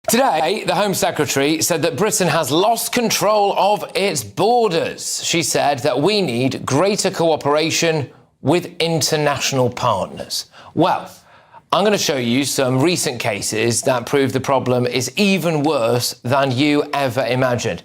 Today, the Home Secretary said that Britain has lost control of its borders. She said that we need greater cooperation with international partners. Well, I'm going to show you some recent cases that prove the problem is even worse than you ever imagined.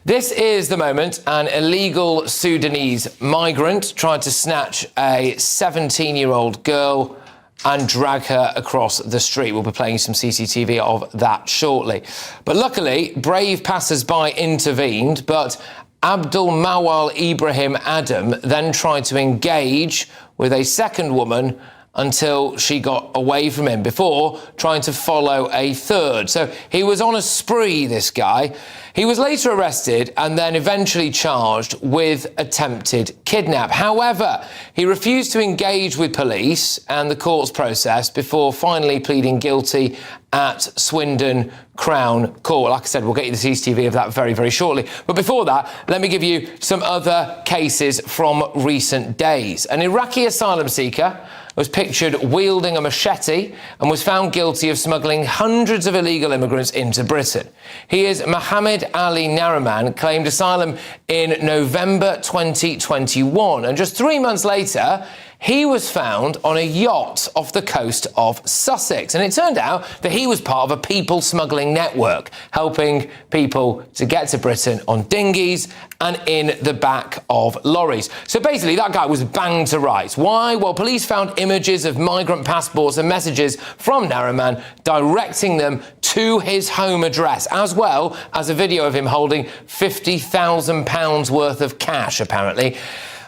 This is the moment an illegal Sudanese migrant tried to snatch a 17-year-old girl and drag her across the street. We'll be playing some CCTV of that shortly. But luckily, brave passers-by intervened, but Abdul Mawal Ibrahim Adam then tried to engage with a second woman until she got away from him before trying to follow a third. So he was on a spree, this guy. He was later arrested and then eventually charged with attempted kidnap. However, he refused to engage with police and the court's process before finally pleading guilty at Swindon Crown Court. Like I said, we'll get you the CCTV of that very, very shortly. But before that, let me give you some other cases from recent days. An Iraqi asylum seeker was pictured wielding a machete and was found guilty of smuggling hundreds of illegal immigrants into Britain. He is Mohammed Ali Nariman, claimed asylum in November 2021, and just 3 months later, he was found on a yacht off the coast of Sussex. And it turned out that he was part of a people smuggling network, helping people to get to Britain on dinghies and in the back of lorries. So basically, that guy was banged to rights. Why? Well, police found images of migrant passports and messages from Nariman directing them to his home address, as well as a video of him holding £50,000 worth of cash, apparently.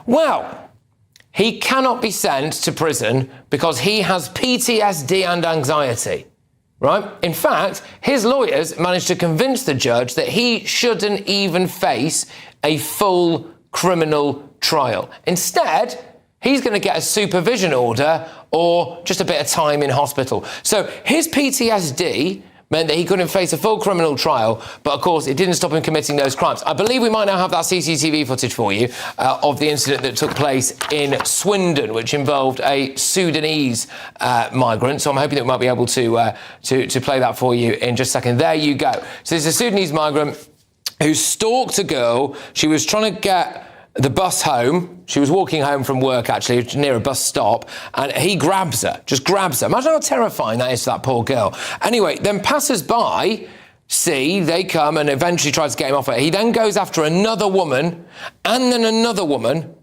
Well, he cannot be sent to prison because he has PTSD and anxiety, right? In fact, his lawyers managed to convince the judge that he shouldn't even face a full criminal trial. Instead, he's going to get a supervision order or just a bit of time in hospital. So his PTSD meant that he couldn't face a full criminal trial, but of course it didn't stop him committing those crimes. I believe we might now have that CCTV footage for you of the incident that took place in Swindon, which involved a Sudanese migrant. So I'm hoping that we might be able to play that for you in just a second. There you go. So there's a Sudanese migrant who stalked a girl. She was trying to get the bus home. She was walking home from work, actually, near a bus stop, and he grabs her, just grabs her. Imagine how terrifying that is to that poor girl. Anyway, then passers-by see, they come and eventually try to get him off her. He then goes after another woman and then another woman,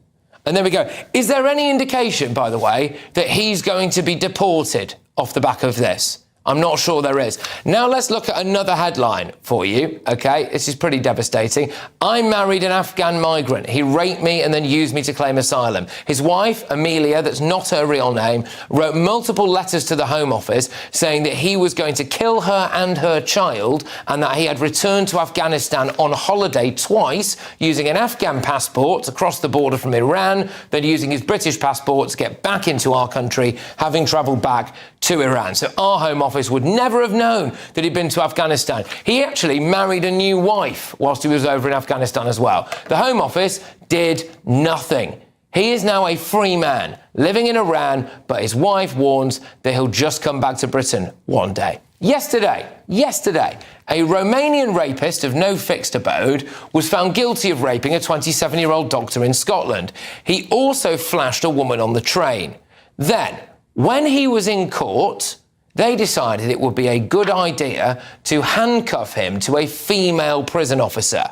and there we go. Is there any indication, by the way, that he's going to be deported off the back of this? I'm not sure there is. Now let's look at another headline for you, okay? This is pretty devastating. I married an Afghan migrant. He raped me and then used me to claim asylum. His wife, Amelia, that's not her real name, wrote multiple letters to the Home Office saying that he was going to kill her and her child and that he had returned to Afghanistan on holiday twice using an Afghan passport to cross the border from Iran, then using his British passport to get back into our country, having travelled back to Iran. So our Home Office would never have known that he'd been to Afghanistan. He actually married a new wife whilst he was over in Afghanistan as well. The Home Office did nothing. He is now a free man living in Iran, but his wife warns that he'll just come back to Britain one day. Yesterday, a Romanian rapist of no fixed abode was found guilty of raping a 27-year-old doctor in Scotland. He also flashed a woman on the train. Then, when he was in court, they decided it would be a good idea to handcuff him to a female prison officer.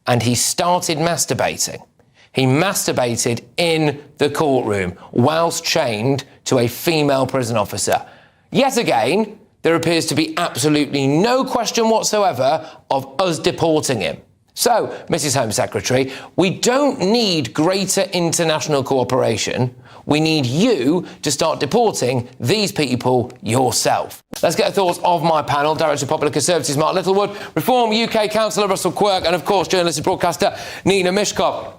And he started masturbating. He masturbated in the courtroom whilst chained to a female prison officer. Yet again, there appears to be absolutely no question whatsoever of us deporting him. So, Mrs. Home Secretary, we don't need greater international cooperation. We need you to start deporting these people yourself. Let's get the thoughts of my panel. Director of Public Services, Mark Littlewood, Reform UK Councillor Russell Quirk, and of course, journalist and broadcaster Nina Mishkov.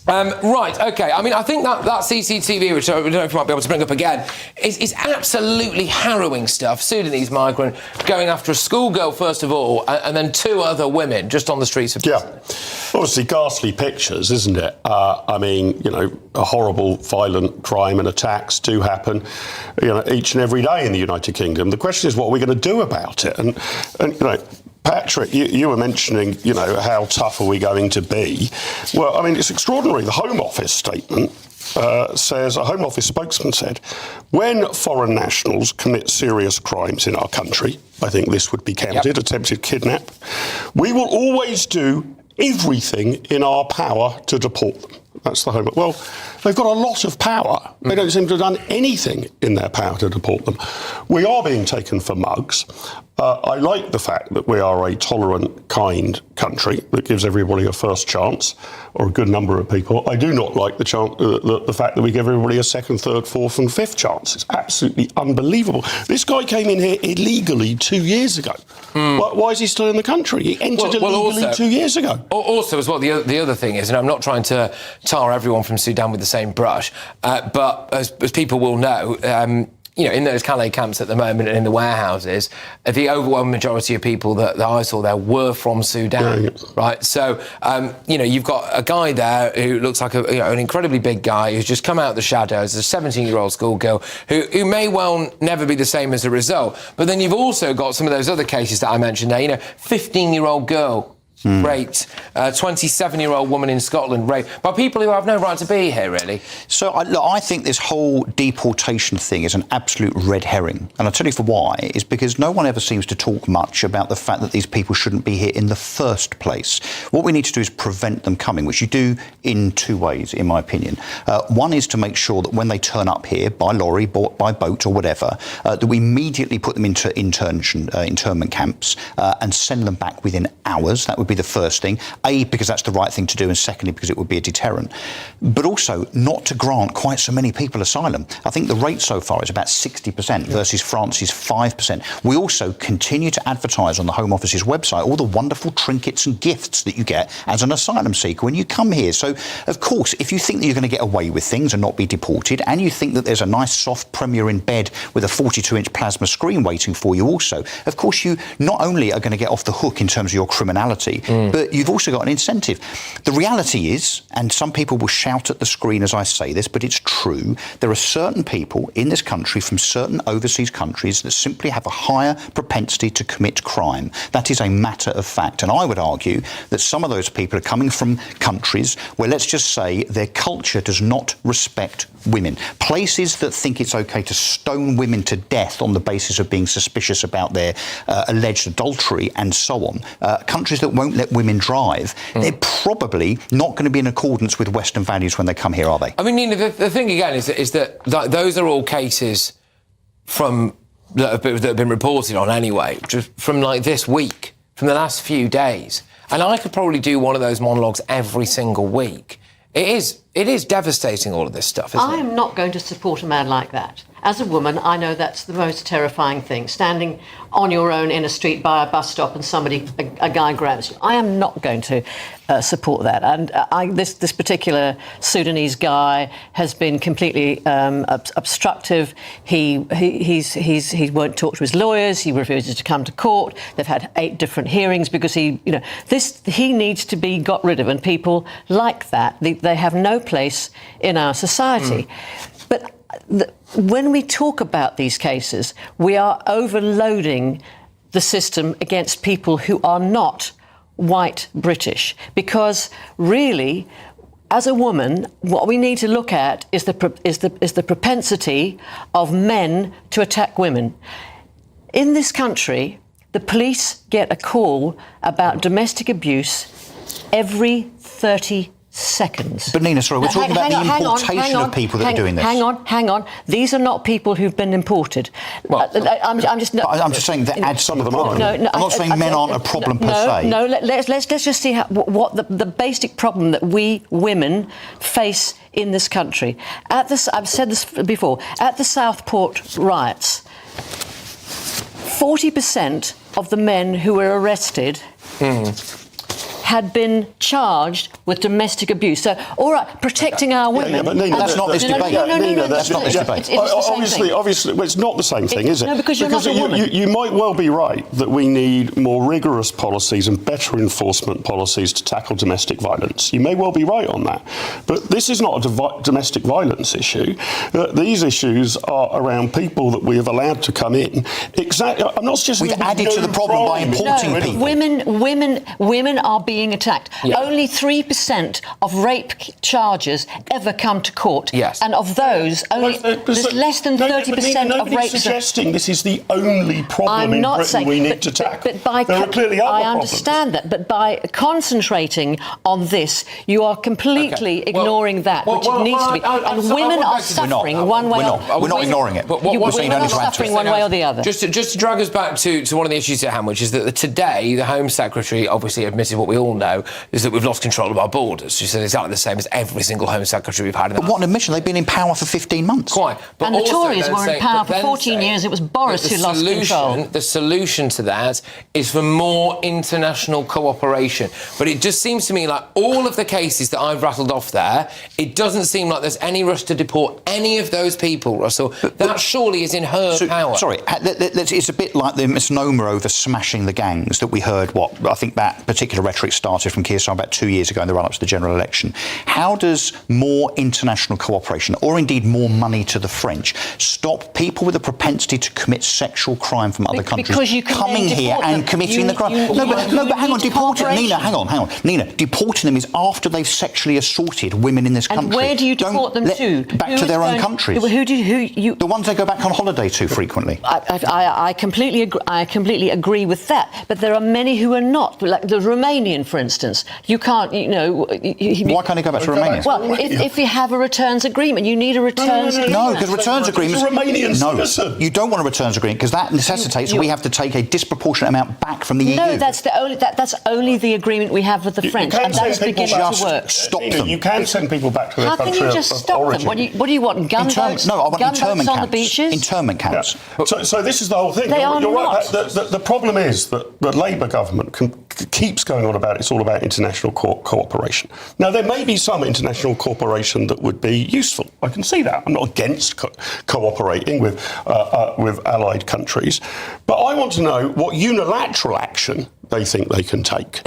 Right, OK. I mean, I think that CCTV, which I don't know if you might be able to bring up again, is absolutely harrowing stuff. Sudanese migrant going after a schoolgirl, first of all, and then 2 other women just on the streets of prison. Yeah. Obviously, ghastly pictures, isn't it? I mean, a horrible, violent crime and attacks do happen, each and every day in the United Kingdom. The question is, what are we going to do about it? And Patrick, you were mentioning, how tough are we going to be? Well, I mean, it's extraordinary. The Home Office statement says, a Home Office spokesman said, when foreign nationals commit serious crimes in our country, I think this would be counted, attempted kidnap, we will always do everything in our power to deport them. That's the Home Office. Well, they've got a lot of power. They don't seem to have done anything in their power to deport them. We are being taken for mugs. I like the fact that we are a tolerant, kind country that gives everybody a first chance, or a good number of people. I do not like the fact that we give everybody a second, third, fourth and fifth chance. It's absolutely unbelievable. This guy came in here illegally 2 years ago. Why is he still in the country? He entered illegally also, 2 years ago. Also, as well, the other thing is, and I'm not trying to tar everyone from Sudan with the same brush, but as people will know, in those Calais camps at the moment and in the warehouses, the overwhelming majority of people that I saw there were from Sudan, right? So, you've got a guy there who looks like an incredibly big guy who's just come out of the shadows, a 17-year-old schoolgirl who may well never be the same as a result. But then you've also got some of those other cases that I mentioned there, 15-year-old girl raped, 27-year-old woman in Scotland raped by people who have no right to be here, really. So I think this whole deportation thing is an absolute red herring. And I'll tell you for why. Is because no one ever seems to talk much about the fact that these people shouldn't be here in the first place. What we need to do is prevent them coming, which you do in 2 ways, in my opinion. One is to make sure that when they turn up here, by lorry, by boat or whatever, that we immediately put them into internment camps and send them back within hours. That would be the first thing, because that's the right thing to do, and secondly, because it would be a deterrent. But also not to grant quite so many people asylum. I think the rate so far is about 60% versus France's 5%. We also continue to advertise on the Home Office's website all the wonderful trinkets and gifts that you get as an asylum seeker when you come here. So, of course, if you think that you're going to get away with things and not be deported, and you think that there's a nice soft Premier in bed with a 42-inch plasma screen waiting for you also, of course, you not only are going to get off the hook in terms of your criminality, but you've also got an incentive. The reality is, and some people will shout at the screen as I say this, but it's true, there are certain people in this country from certain overseas countries that simply have a higher propensity to commit crime. That is a matter of fact. And I would argue that some of those people are coming from countries where, let's just say, their culture does not respect women. Places that think it's okay to stone women to death on the basis of being suspicious about their alleged adultery and so on. Countries that won't let women drive, they're probably not going to be in accordance with Western values when they come here, are they? I mean, the thing again is that those are all cases that have been reported on anyway, just from like this week, from the last few days. And I could probably do one of those monologues every single week. It is devastating, all of this stuff, isn't it? I am not going to support a man like that. As a woman, I know that's the most terrifying thing, standing on your own in a street by a bus stop and a guy grabs you. I am not going to support that. And this particular Sudanese guy has been completely obstructive. He won't talk to his lawyers. He refuses to come to court. They've had 8 different hearings because he needs to be got rid of. And people like that, they have no place in our society. But when we talk about these cases, we are overloading the system against people who are not white British, because really, as a woman, what we need to look at is the propensity of men to attack women. In this country, the police get a call about domestic abuse every 30 seconds. But Nina, sorry, we're talking about the importation of people that are doing this. Hang on. These are not people who've been imported. Well, I'm just saying that some of them are. I'm not saying men aren't a problem per se. No, let's just see what the basic problem that we women face in this country. I've said this before. At the Southport riots, 40% of the men who were arrested had been charged with domestic abuse. So, all right, protecting our women... Yeah, but Nina, that's not this debate. Nina, that's not this debate. Obviously, well, it's not the same thing, is it? No, because you're not a woman. You might well be right that we need more rigorous policies and better enforcement policies to tackle domestic violence. You may well be right on that. But this is not a domestic violence issue. These issues are around people that we have allowed to come in. Exactly. I'm not suggesting we've added to the problem by importing people. Women are being attacked. Yeah. Only 3% of rape charges ever come to court. Yes. And of those, there's less than 30% of rapes. Suggesting this is the only problem in Britain we need to tackle. There are clearly other I problems. understand that, but by concentrating on this, you are completely ignoring that, which it needs to be. And women are suffering one way or the other. We're not ignoring it. Women are suffering one way or the other. Just to drag us back to one of the issues at hand, which is that today the Home Secretary obviously admitted what we all know, is that we've lost control of our borders. She said exactly the same as every single Home Secretary we've had. But what an admission, they've been in power for 15 months. Quite. But and the Tories were in power for 14 years. It was Boris who lost control. The solution to that is for more international cooperation. But it just seems to me like all of the cases that I've rattled off there, it doesn't seem like there's any rush to deport any of those people, Russell. That surely is in her power. Sorry, it's a bit like the misnomer over smashing the gangs that we heard, I think that particular rhetoric started from Keir Starmer about 2 years ago in the run-up to the general election. How does more international cooperation, or indeed more money to the French, stop people with a propensity to commit sexual crime from other countries coming here and committing the crime? No, but hang on, deporting Nina, hang on. Nina, deporting them is after they've sexually assaulted women in this country. And where do you deport them to? Back to their own countries. The ones they go back on holiday to frequently. I completely agree with that. But there are many who are not. Like the Romanian, for instance. You can't, Why can't they go back to Romania? Well, if you have a returns agreement, you need a returns agreement. No, because returns agreements... It's a Romanian citizen. You don't want a returns agreement because that necessitates we have to take a disproportionate amount back from the EU. No, that's only the agreement we have with the French, and that's beginning to work. Stop them. You can send people back to their country of origin. How can you just stop them? What do you want? Gunboats? No, I want internment on camps. The beaches? Internment camps. Yeah. So this is the whole thing. You're right. The problem is that the Labour government keeps going on about it's all about international cooperation. Now, there may be some international cooperation that would be useful. I can see that. I'm not against cooperating with allied countries. But I want to know what unilateral action they think they can take.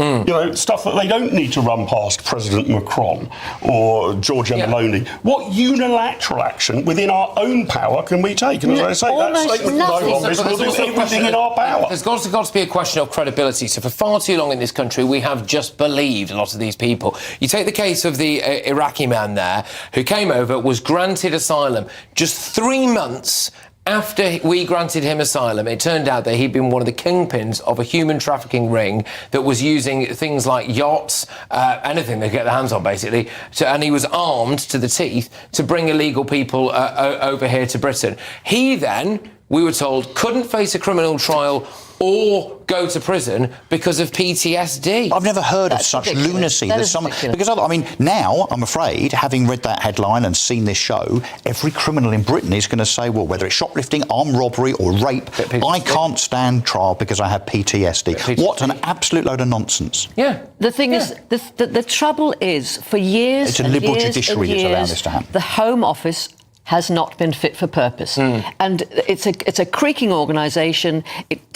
Stuff that they don't need to run past President Macron or Giorgia Meloni. What unilateral action within our own power can we take? And as I say, that statement from Iran is we'll do everything in our power. There's got to be a question of credibility. So for far too long in this country, we have just believed a lot of these people. You take the case of the Iraqi man there who came over, was granted asylum just 3 months after we granted him asylum. It turned out that he'd been one of the kingpins of a human trafficking ring that was using things like yachts, anything they get their hands on, basically, and he was armed to the teeth to bring illegal people over here to Britain. He then, we were told, couldn't face a criminal trial or go to prison because of PTSD. I've never heard of such lunacy. Because now, I'm afraid, having read that headline and seen this show, every criminal in Britain is going to say, well, whether it's shoplifting, armed robbery or rape, I can't stand trial because I have PTSD. What an absolute load of nonsense. Yeah. The thing is, the trouble is, for years it's a liberal judiciary that's allowed this to happen. The Home Office has not been fit for purpose. And it's a creaking organisation.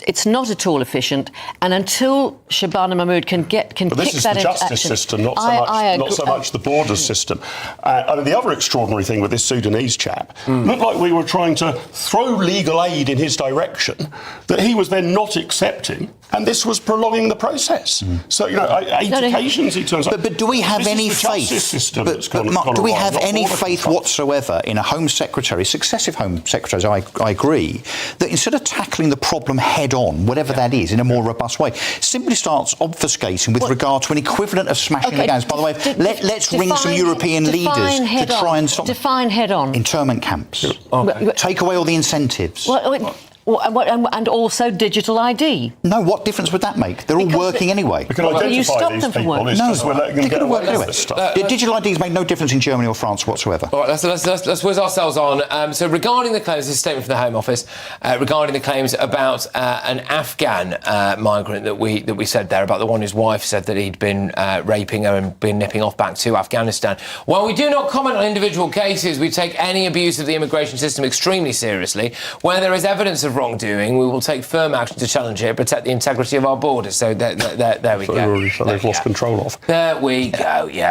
It's not at all efficient. And until Shabana Mahmood can kick that into action... But this is the justice system, not so much the borders system. The other extraordinary thing with this Sudanese chap, looked like we were trying to throw legal aid in his direction that he was then not accepting, and this was prolonging the process. So, 8 occasions he turns up. But do we have any faith? Mark, do we have any faith whatsoever in a Home Secretary, successive Home Secretaries, I agree, that instead of tackling the problem head-on, whatever that is, in a more robust way, simply starts obfuscating with regard to an equivalent of smashing the gangs? By the way, let's ring some European leaders to try and stop... Define head-on. Internment camps. Take away all the incentives. And also digital ID. No, what difference would that make? They're all working anyway. We can you identify stop these them from people. working. It's just we're letting them they get could away work with anyway. this stuff. Digital IDs make no difference in Germany or France whatsoever. All right, let's whiz ourselves on. So regarding the claims, this is a statement from the Home Office, regarding the claims about an Afghan migrant that we said there, about the one whose wife said that he'd been raping her and been nipping off back to Afghanistan. While we do not comment on individual cases, we take any abuse of the immigration system extremely seriously. Where there is evidence of wrongdoing, we will take firm action to challenge it, protect the integrity of our borders. So there we go. They've lost control of. There we go, yeah.